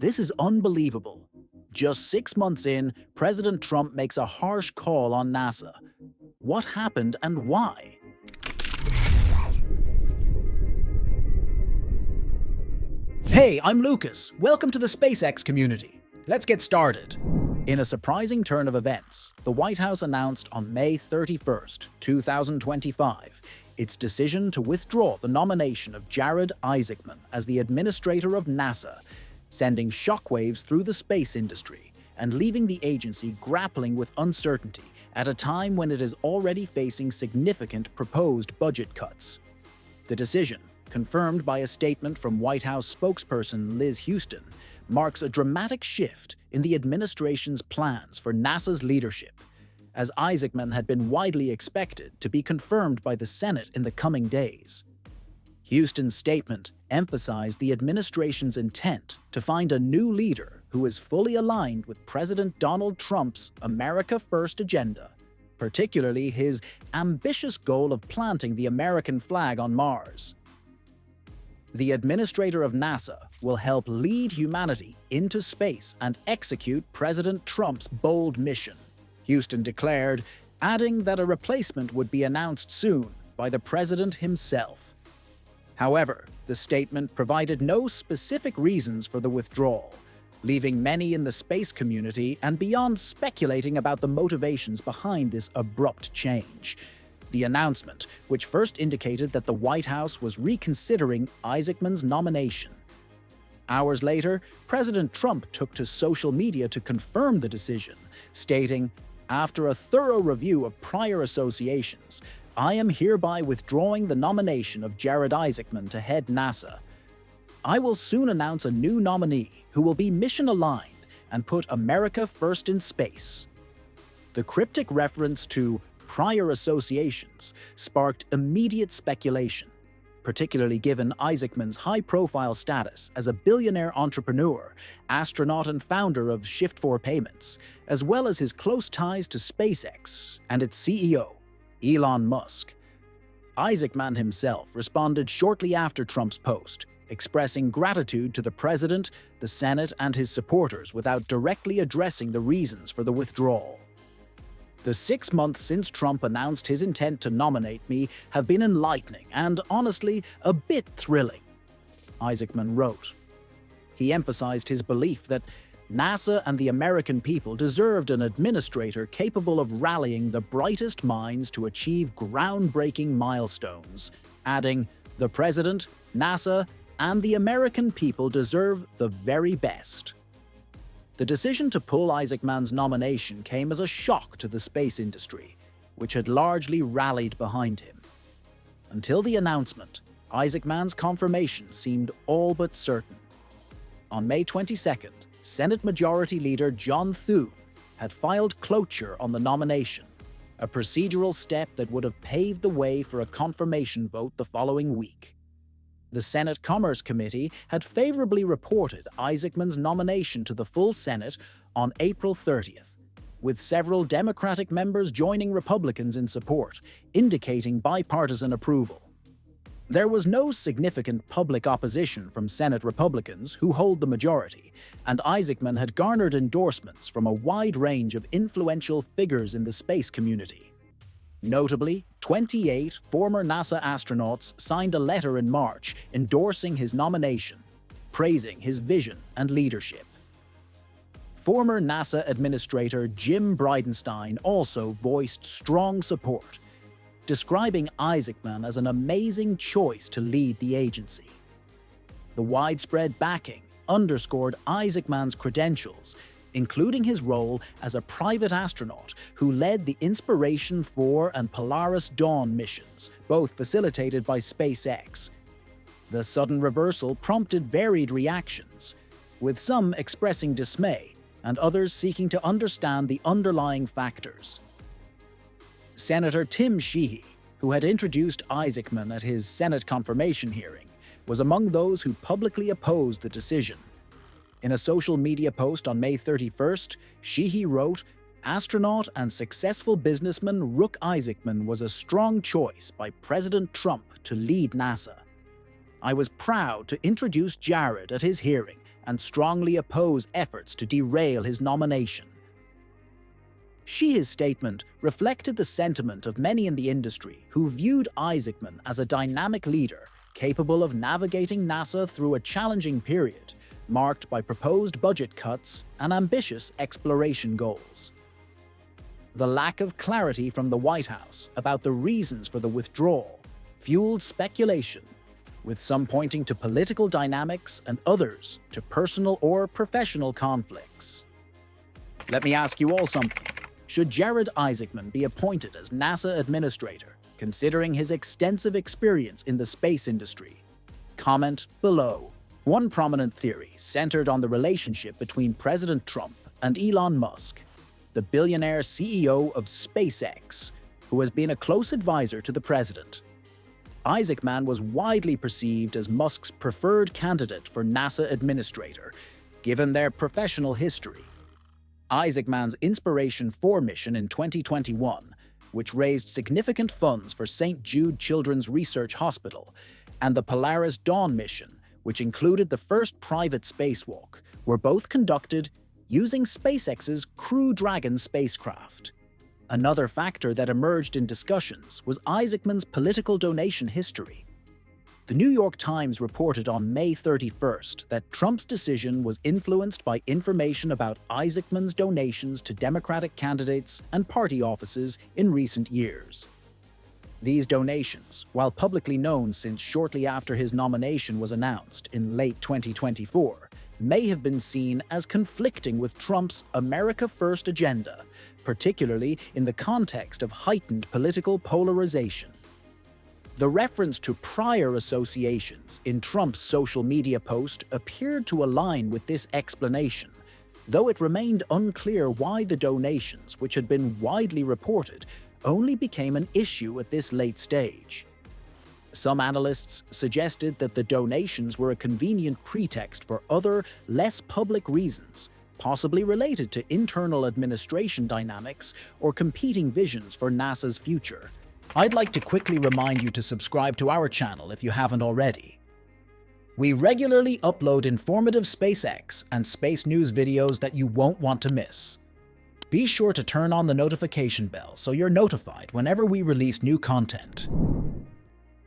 This is unbelievable. Just 6 months in, President Trump makes a harsh call on NASA. What happened and why? Hey, I'm Lucas. Welcome to the SpaceX community. Let's get started. In a surprising turn of events, the White House announced on May 31st, 2025, its decision to withdraw the nomination of Jared Isaacman as the administrator of NASA, sending shockwaves through the space industry and leaving the agency grappling with uncertainty at a time when it is already facing significant proposed budget cuts. The decision, confirmed by a statement from White House spokesperson Liz Huston, marks a dramatic shift in the administration's plans for NASA's leadership, as Isaacman had been widely expected to be confirmed by the Senate in the coming days. Huston's statement emphasized the administration's intent to find a new leader who is fully aligned with President Donald Trump's America First agenda, particularly his ambitious goal of planting the American flag on Mars. The administrator of NASA will help lead humanity into space and execute President Trump's bold mission, Huston declared, adding that a replacement would be announced soon by the president himself. However, the statement provided no specific reasons for the withdrawal, leaving many in the space community and beyond speculating about the motivations behind this abrupt change. The announcement, which first indicated that the White House was reconsidering Isaacman's nomination. Hours later, President Trump took to social media to confirm the decision, stating, "After a thorough review of prior associations, I am hereby withdrawing the nomination of Jared Isaacman to head NASA. I will soon announce a new nominee who will be mission-aligned and put America first in space." The cryptic reference to prior associations sparked immediate speculation, particularly given Isaacman's high-profile status as a billionaire entrepreneur, astronaut and founder of Shift4 Payments, as well as his close ties to SpaceX and its CEO, Elon Musk. Isaacman himself responded shortly after Trump's post, expressing gratitude to the president, the Senate, and his supporters without directly addressing the reasons for the withdrawal. "The 6 months since Trump announced his intent to nominate me have been enlightening and, honestly, a bit thrilling," Isaacman wrote. He emphasized his belief that NASA and the American people deserved an administrator capable of rallying the brightest minds to achieve groundbreaking milestones, adding, "The President, NASA, and the American people deserve the very best." The decision to pull Isaacman's nomination came as a shock to the space industry, which had largely rallied behind him. Until the announcement, Isaacman's confirmation seemed all but certain. On May 22nd, Senate Majority Leader John Thune had filed cloture on the nomination, a procedural step that would have paved the way for a confirmation vote the following week. The Senate Commerce Committee had favorably reported Isaacman's nomination to the full Senate on April 30th, with several Democratic members joining Republicans in support, indicating bipartisan approval. There was no significant public opposition from Senate Republicans, who hold the majority, and Isaacman had garnered endorsements from a wide range of influential figures in the space community. Notably, 28 former NASA astronauts signed a letter in March endorsing his nomination, praising his vision and leadership. Former NASA Administrator Jim Bridenstine also voiced strong support, describing Isaacman as an amazing choice to lead the agency. The widespread backing underscored Isaacman's credentials, including his role as a private astronaut who led the Inspiration 4 and Polaris Dawn missions, both facilitated by SpaceX. The sudden reversal prompted varied reactions, with some expressing dismay and others seeking to understand the underlying factors. Senator Tim Sheehy, who had introduced Isaacman at his Senate confirmation hearing, was among those who publicly opposed the decision. In a social media post on May 31st, Sheehy wrote, "Astronaut and successful businessman Rook Isaacman was a strong choice by President Trump to lead NASA. I was proud to introduce Jared at his hearing and strongly oppose efforts to derail his nomination. His statement reflected the sentiment of many in the industry who viewed Isaacman as a dynamic leader capable of navigating NASA through a challenging period, marked by proposed budget cuts and ambitious exploration goals. The lack of clarity from the White House about the reasons for the withdrawal fueled speculation, with some pointing to political dynamics and others to personal or professional conflicts. Let me ask you all something. Should Jared Isaacman be appointed as NASA administrator, considering his extensive experience in the space industry? Comment below. One prominent theory centered on the relationship between President Trump and Elon Musk, the billionaire CEO of SpaceX, who has been a close advisor to the president. Isaacman was widely perceived as Musk's preferred candidate for NASA administrator, given their professional history. Isaacman's Inspiration 4 mission in 2021, which raised significant funds for St. Jude Children's Research Hospital, and the Polaris Dawn mission, which included the first private spacewalk, were both conducted using SpaceX's Crew Dragon spacecraft. Another factor that emerged in discussions was Isaacman's political donation history. The New York Times reported on May 31st that Trump's decision was influenced by information about Isaacman's donations to Democratic candidates and party offices in recent years. These donations, while publicly known since shortly after his nomination was announced in late 2024, may have been seen as conflicting with Trump's America First agenda, particularly in the context of heightened political polarization. The reference to prior associations in Trump's social media post appeared to align with this explanation, though it remained unclear why the donations, which had been widely reported, only became an issue at this late stage. Some analysts suggested that the donations were a convenient pretext for other, less public reasons, possibly related to internal administration dynamics or competing visions for NASA's future. I'd like to quickly remind you to subscribe to our channel if you haven't already. We regularly upload informative SpaceX and space news videos that you won't want to miss. Be sure to turn on the notification bell so you're notified whenever we release new content.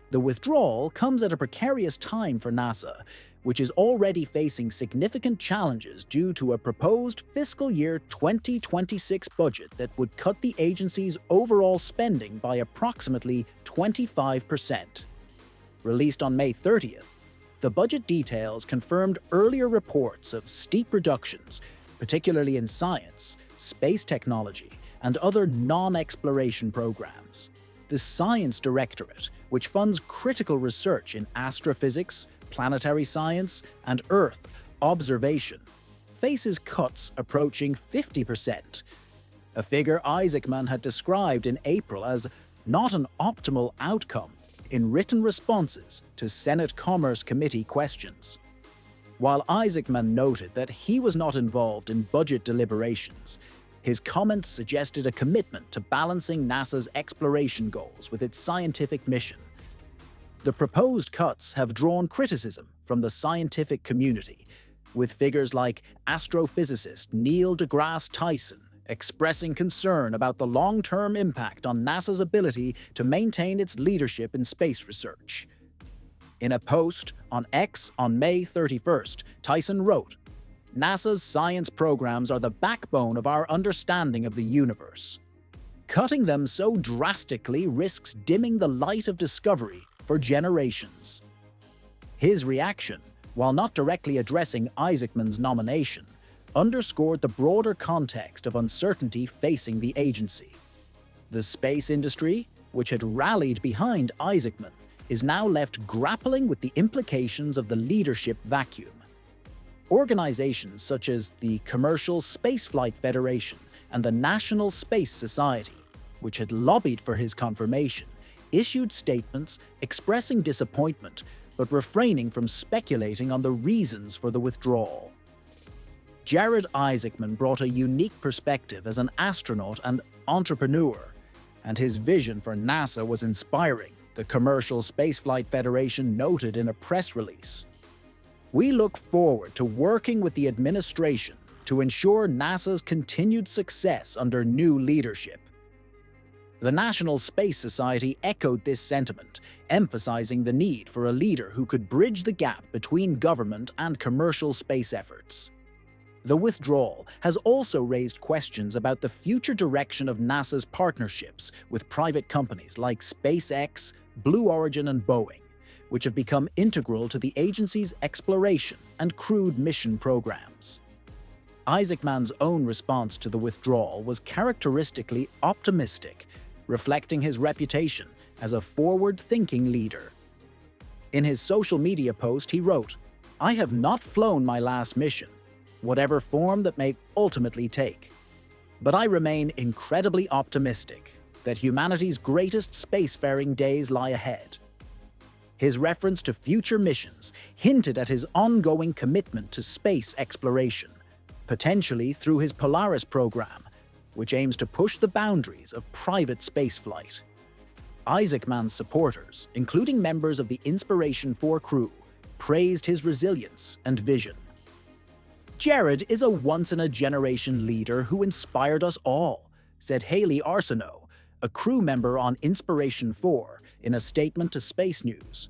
The withdrawal comes at a precarious time for NASA, which is already facing significant challenges due to a proposed fiscal year 2026 budget that would cut the agency's overall spending by approximately 25%. Released on May 30th, the budget details confirmed earlier reports of steep reductions, particularly in science, space technology, and other non-exploration programs. The Science Directorate, which funds critical research in astrophysics, planetary science, and Earth observation, faces cuts approaching 50%, a figure Isaacman had described in April as not an optimal outcome in written responses to Senate Commerce Committee questions. While Isaacman noted that he was not involved in budget deliberations, his comments suggested a commitment to balancing NASA's exploration goals with its scientific mission. The proposed cuts have drawn criticism from the scientific community, with figures like astrophysicist Neil deGrasse Tyson expressing concern about the long-term impact on NASA's ability to maintain its leadership in space research. In a post on X on May 31st, Tyson wrote, "NASA's science programs are the backbone of our understanding of the universe. Cutting them so drastically risks dimming the light of discovery for generations." His reaction, while not directly addressing Isaacman's nomination, underscored the broader context of uncertainty facing the agency. The space industry, which had rallied behind Isaacman, is now left grappling with the implications of the leadership vacuum. Organizations such as the Commercial Spaceflight Federation and the National Space Society, which had lobbied for his confirmation, issued statements expressing disappointment but refraining from speculating on the reasons for the withdrawal. Jared Isaacman brought a unique perspective as an astronaut and entrepreneur, and his vision for NASA was inspiring, the Commercial Spaceflight Federation noted in a press release. We look forward to working with the administration to ensure NASA's continued success under new leadership. The National Space Society echoed this sentiment, emphasizing the need for a leader who could bridge the gap between government and commercial space efforts. The withdrawal has also raised questions about the future direction of NASA's partnerships with private companies like SpaceX, Blue Origin, and Boeing, which have become integral to the agency's exploration and crewed mission programs. Isaacman's own response to the withdrawal was characteristically optimistic, reflecting his reputation as a forward-thinking leader. In his social media post, he wrote, "I have not flown my last mission, whatever form that may ultimately take. But I remain incredibly optimistic that humanity's greatest spacefaring days lie ahead." His reference to future missions hinted at his ongoing commitment to space exploration, potentially through his Polaris program, which aims to push the boundaries of private spaceflight. Isaacman's supporters, including members of the Inspiration4 crew, praised his resilience and vision. "Jared is a once-in-a-generation leader who inspired us all," said Haley Arsenault, a crew member on Inspiration4, in a statement to Space News.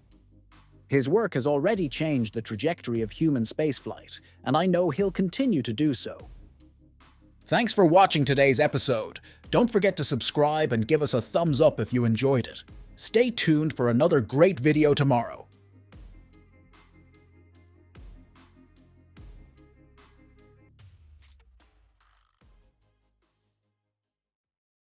"His work has already changed the trajectory of human spaceflight, and I know he'll continue to do so." Thanks for watching today's episode. Don't forget to subscribe and give us a thumbs up if you enjoyed it. Stay tuned for another great video tomorrow.